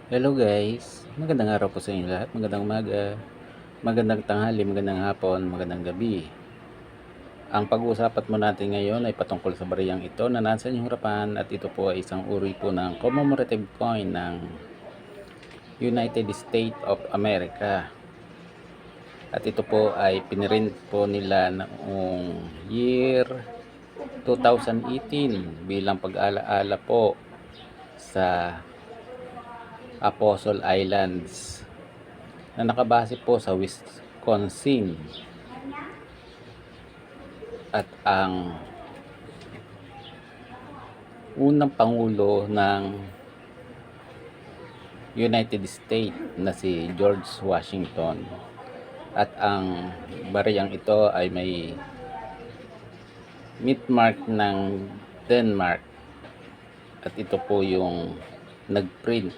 Hello guys, magandang araw po sa inyo lahat, magandang umaga, magandang tanghali, magandang hapon, magandang gabi. Ang pag-uusapan mo natin ngayon ay patungkol sa bariyang ito na nasa inyong harapan at ito po ay isang uri po ng commemorative coin ng United States of America. At ito po ay pinrint po nila noong year 2018 bilang pag-alaala po sa Apostle Islands na nakabase po sa Wisconsin at ang unang pangulo ng United States na si George Washington, at ang bariyang ito ay may mint mark ng Denmark at ito po yung nagprint